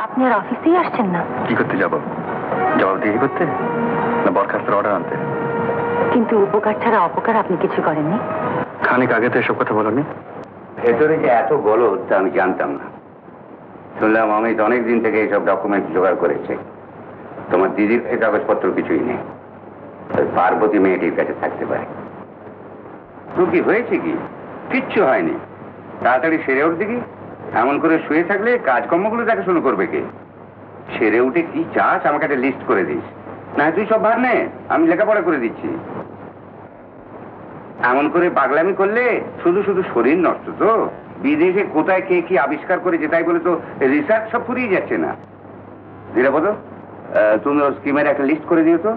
আপনি আর অফিসেই আসছেন না? কি করতে যাব? জবাবদিহি করতে না বরখাস্তের অর্ডার আনতে? কিন্তু উপকার ছাড়া অপকার আপনি কিছু করেননি। খানিক আগে তো এসব কথা বলনি। ভেতরে যে এত গলদ তা আমি জানতাম না। শুনলাম অমিত অনেক দিন থেকে এইসব ডকুমেন্ট জোগাড় করেছে। তোমার দিদির এই কাগজপত্র কিছুই নেই। ওই পার্বতী মেয়েটির কাছে থাকতে পারে। তো কি হয়েছে? কি কিচ্ছু হয়নি। তাড়াতাড়ি সেরে উঠতে কি? এমন করে শুয়ে থাকলে কাজকর্মগুলো দেখাশুনো করবে কে? সেরে উঠে কি চাস আমাকে একটা লিস্ট করে দিস, না তুই সব ভার নে, আমি লেখাপড়া করে দিচ্ছি। এমন করে পাগলামি করলে শুধু শুধু শরীর নষ্ট। তো বিদেশে কোথায় কে কি আবিষ্কার করেছে তাই বলে তো রিসার্চ সব ফুরিয়ে যাচ্ছে না। নিরাপদ, তুমি ওর স্কিমের একটা লিস্ট করে দিও তো।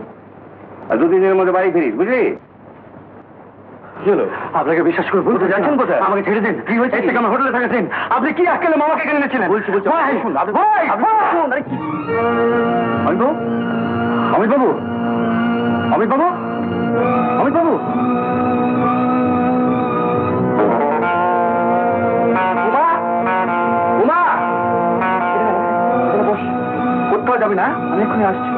আর 2-3 দিনের মধ্যে বাড়ি ফিরিস, বুঝলি? আপনাকে বিশ্বাস করবো। যাচ্ছেন কোথায়? আমাকে ছেড়ে দিন। কি হয়েছে? আমার হোটেলে থাকাছেন আপনি কি আজকালে মামাকে কেন এনেছিলেন? বলছি অমিত বাবু, অমিত বাবু, অমিত বাবু, অমিত বাবু, কোথাও যাবি না? আমি এক্ষুনি আসছি।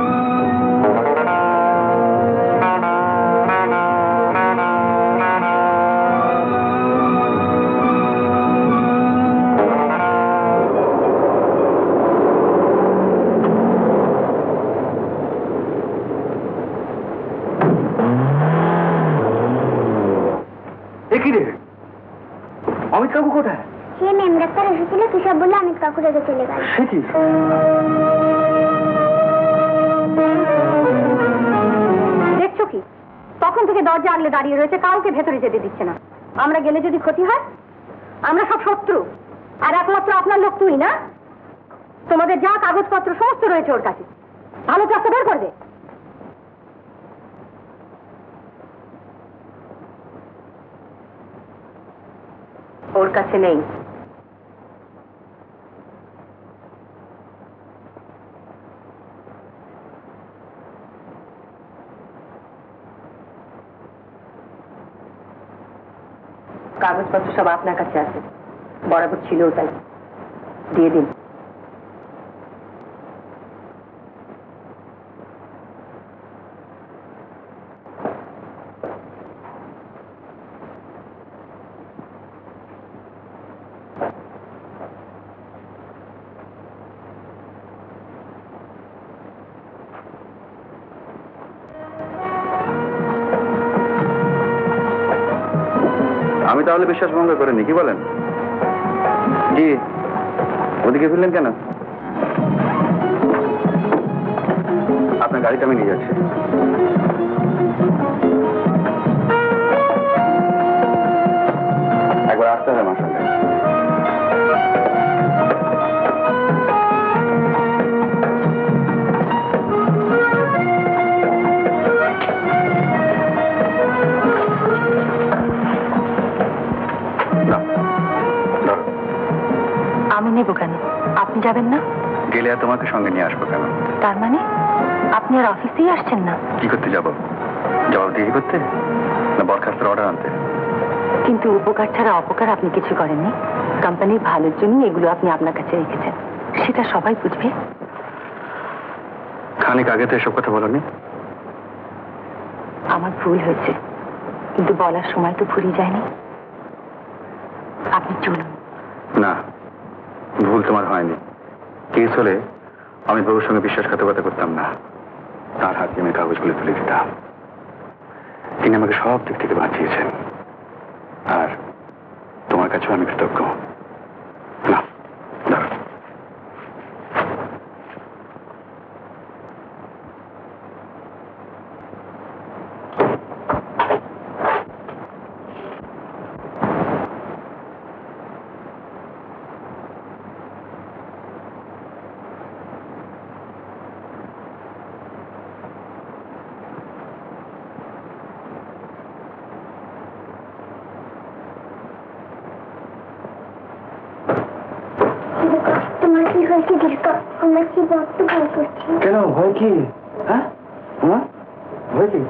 অমিত কাকু কোথায়? সে মেম ডাক্তার এসেছিল, তুষার বললে অমিত কাকু রেখে চলে গেল। সে কি? দেখছো কি? তখন থেকে দরজা আগলে দাঁড়িয়ে রয়েছে, কাউকে ভেতরে যেতে দিচ্ছে না। আমরা গেলে যদি ক্ষতি হয়? আমরা সব শত্রু, আর একমাত্র আপনার লোক তুই না? তোমাদের যা কাগজপত্র সমস্ত রয়েছে ওর কাছে, ভালো চাষটা বের করবে। ওর কাছে নেই। কাগজপত্র সব আপনার কাছে আছে, বরাবর ছিল তাই দিয়ে দিন। আমি তাহলে বিশ্বাস ভঙ্গ করিনি, কি বলেন? জি, ওদিকে ফিরলেন কেন? আপনার গাড়িটা আমি নিয়ে যাচ্ছি। একবার আসতে হবে আমার সঙ্গে। আমি নেব কেন? আপনি যাবেন না? গেলে আর তোমাকে সঙ্গে নিয়ে আসবো কেন? তার মানে আপনি আর অফিসেই আসছেন না? কি করতে যাব? জবাবদিহি করতে না বরখাস্তের অর্ডার আনতে? কিন্তু উপকার ছাড়া অপকার আপনি কিছু করেননি। কোম্পানির ভালোর জন্য এগুলো আপনি আপনার কাছে রেখেছেন, সেটা সবাই বুঝবে। খানিক আগে তো এসব কথা বলনি। আমার ভুল হয়েছে, কিন্তু বলার সময় তো ফুরিয়ে যায়নি। আপনি চলুন। না, ভুল তোমার হয়নি। কেস হলে আমি বাবুর সঙ্গে বিশ্বাসঘাতকতা করতাম না, তার হাতে আমি কাগজগুলো তুলে দিতাম। তিনি আমাকে সব দিক থেকে বাঁচিয়েছেন, আর তোমার কাছেও আমি কৃতজ্ঞ। না, দাঁড়াও। তোমার কি হয়েছে দীর্ঘ? আমার কি বড্ড ভয় করছে। কেন? ভয় কি? হ্যাঁ, ভয় কি?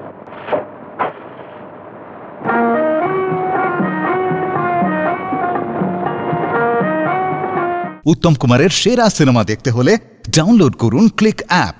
উত্তম কুমারের সেরা সিনেমা দেখতে হলে ডাউনলোড করুন ক্লিক অ্যাপ।